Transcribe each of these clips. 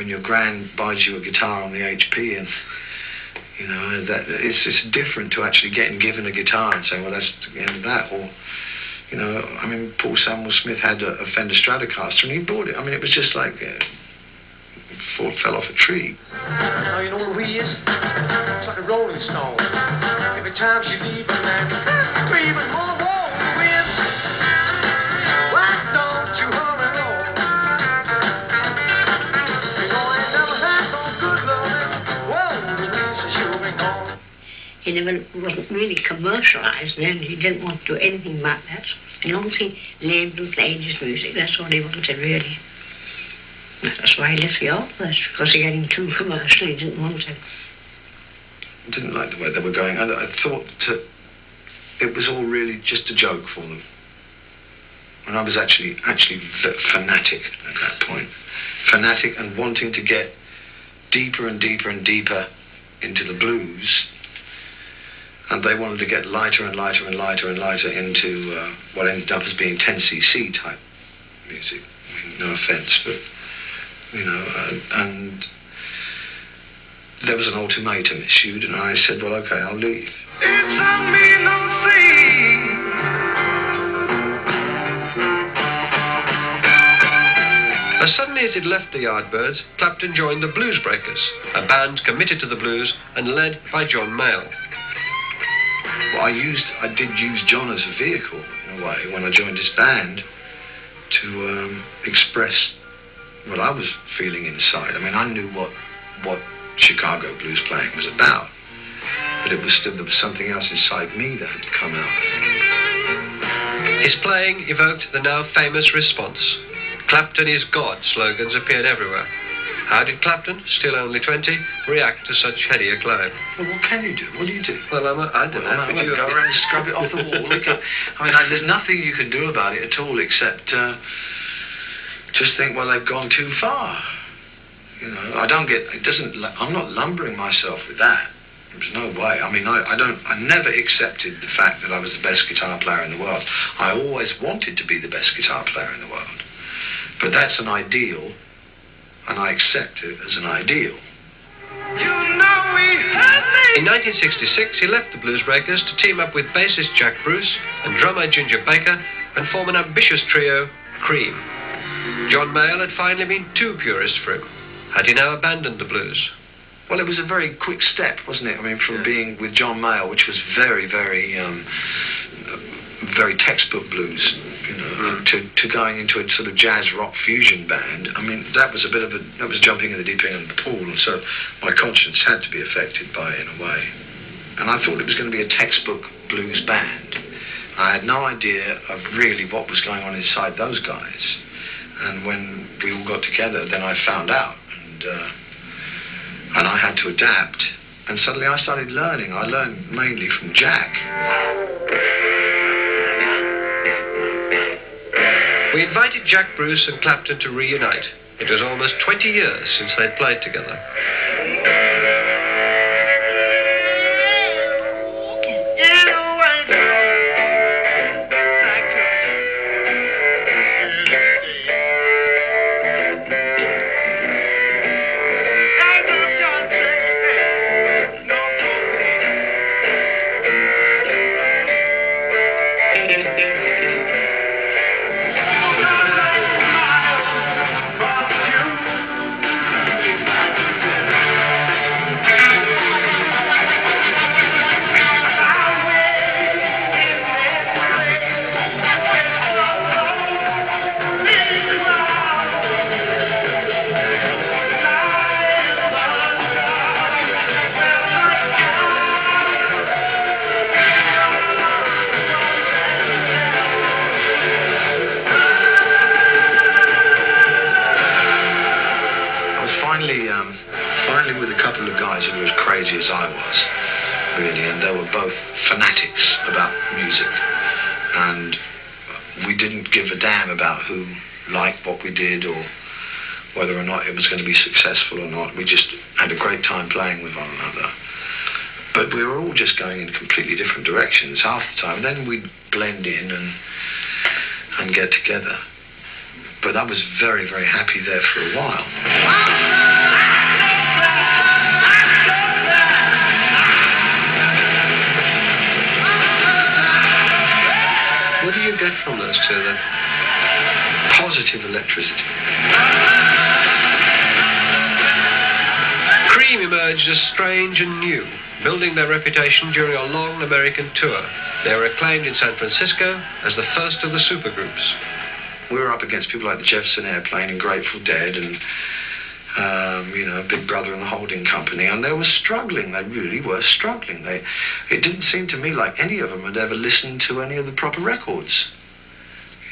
when your gran buys you a guitar on the HP, and you know that it's different to actually getting given a guitar and saying, well, that's the end of that. Or, you know, I mean, Paul Samuel Smith had a Fender Stratocaster, and he bought it. I mean, it was just like fell off a tree. Oh, you know what we is? It's like a rolling stone. Every time she leaves, man, screaming more roll the wind. Why don't you hurry on? You know I ain't never had no good loving. Whoa, the wind says you'll be gone. He never wasn't really commercialised then. He didn't want to do anything like that. As long as he lived and played his music, that's all he wanted, really. That's why he left the art first, because he getting too commercial. He didn't want to. I didn't like the way they were going. I thought that it was all really just a joke for them. And I was actually fanatic at that point. Fanatic and wanting to get deeper and deeper and deeper into the blues. And they wanted to get lighter and lighter and lighter and lighter into what ended up as being 10cc type music. I mean, no offence, but, you know, and there was an ultimatum issued, and I said, well, okay, I'll leave. It's on me, no sea. As suddenly as he'd left the Yardbirds, Clapton joined the Blues Breakers, a band committed to the blues and led by John Mayall. Well, I did use John as a vehicle, in a way, when I joined his band, to express what I was feeling inside. I mean, I knew what Chicago blues playing was about, but there was something else inside me that had to come out. His playing evoked the now famous response. Clapton is God slogans appeared everywhere. How did Clapton, still only 20, react to such heady acclaim? Well, what can you do? What do you do? Well, I don't know. Well, you go around and scrub it off the wall. I mean, there's nothing you can do about it at all except just think, well, they've gone too far. You know, I'm not lumbering myself with that. There's no way. I mean, I never accepted the fact that I was the best guitar player in the world. I always wanted to be the best guitar player in the world. But that's an ideal, and I accept it as an ideal. In 1966, he left the Blues Breakers to team up with bassist Jack Bruce and drummer Ginger Baker and form an ambitious trio, Cream. John Mayall had finally been too purist for him. Had he now abandoned the blues? Well, it was a very quick step, wasn't it? I mean, from being with John Mayall, which was very, very, very textbook blues, you know, to going into a sort of jazz rock fusion band. I mean, that was jumping in the deep end of the pool, and so my conscience had to be affected by it in a way. And I thought it was going to be a textbook blues band. I had no idea of really what was going on inside those guys. And when we all got together, then I found out, and I had to adapt. And suddenly I started learning. I learned mainly from Jack. We invited Jack Bruce and Clapton to reunite. It was almost 20 years since they'd played together. Finally with a couple of guys who were as crazy as I was, really, and they were both fanatics about music, and we didn't give a damn about who liked what we did or whether or not it was going to be successful or not. We just had a great time playing with one another. But we were all just going in completely different directions half the time, and then we'd blend in and get together. But I was very, very happy there for a while. What do you get from those two, then? Positive electricity. Cream emerged as strange and new, building their reputation during a long American tour. They were acclaimed in San Francisco as the first of the supergroups. We were up against people like the Jefferson Airplane and Grateful Dead and, Big Brother and the Holding Company, and they were struggling. They really were struggling. It didn't seem to me like any of them had ever listened to any of the proper records.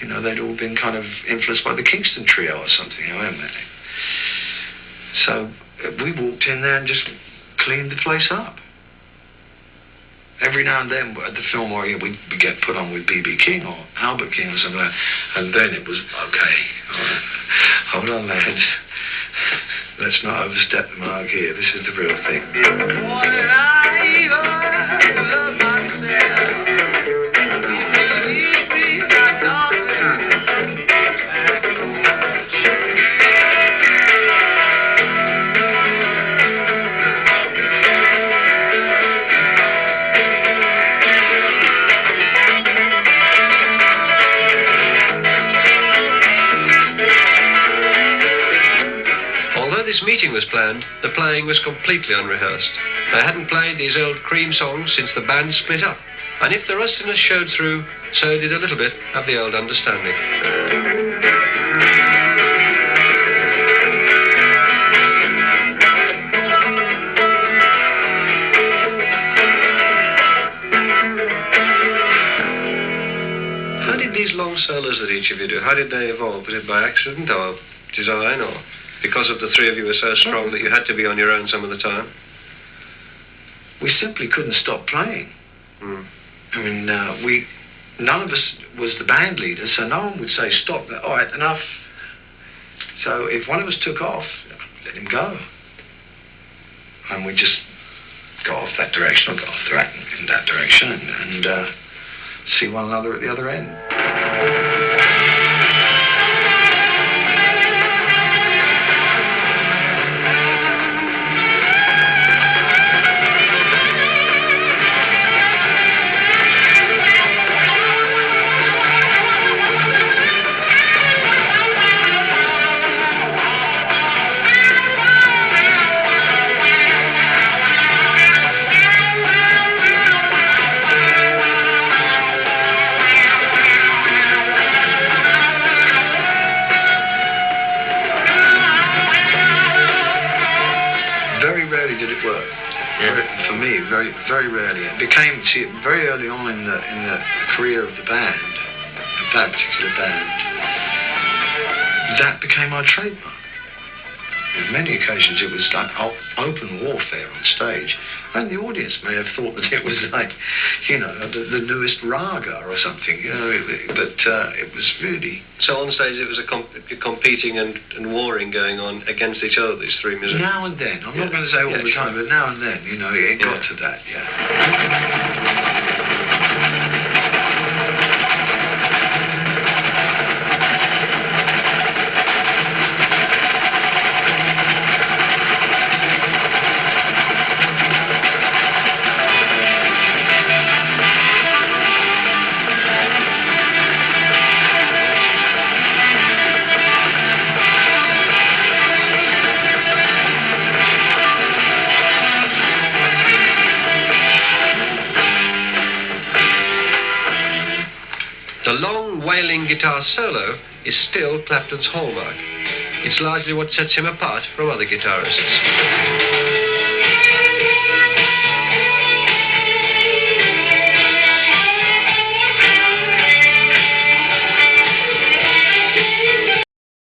They'd all been kind of influenced by the Kingston Trio or something, hadn't they? So we walked in there and just cleaned the place up. Every now and then at the Fillmore, we'd get put on with B.B. King or Albert King or something like that, and then it was, okay, all right, hold on, lads. Let's not overstep the mark here. This is the real thing. More than I love myself. This meeting was planned, the playing was completely unrehearsed. They hadn't played these old Cream songs since the band split up, and if the rustiness showed through, so did a little bit of the old understanding. How did these long solos that each of you do, how did they evolve? Was it by accident or design, or because of the three of you were so strong that you had to be on your own some of the time? We simply couldn't stop playing. Mm. I mean, none of us was the band leader, so no one would say, stop, all right, enough. So if one of us took off, let him go. And we'd just go off that direction, or go off in that direction, and see one another at the other end. For me, very, very rarely. It became, very early on in the career of the band, of that particular band, that became our trademark. On many occasions, it was like open warfare on stage, and the audience may have thought that it was like, the newest raga or something, but it was really. So on stage, it was a competing and warring going on against each other, these three musicians? Now and then. I'm not going to say all the time, but now and then, it got to that, yeah. The long, wailing guitar solo is still Clapton's hallmark. It's largely what sets him apart from other guitarists.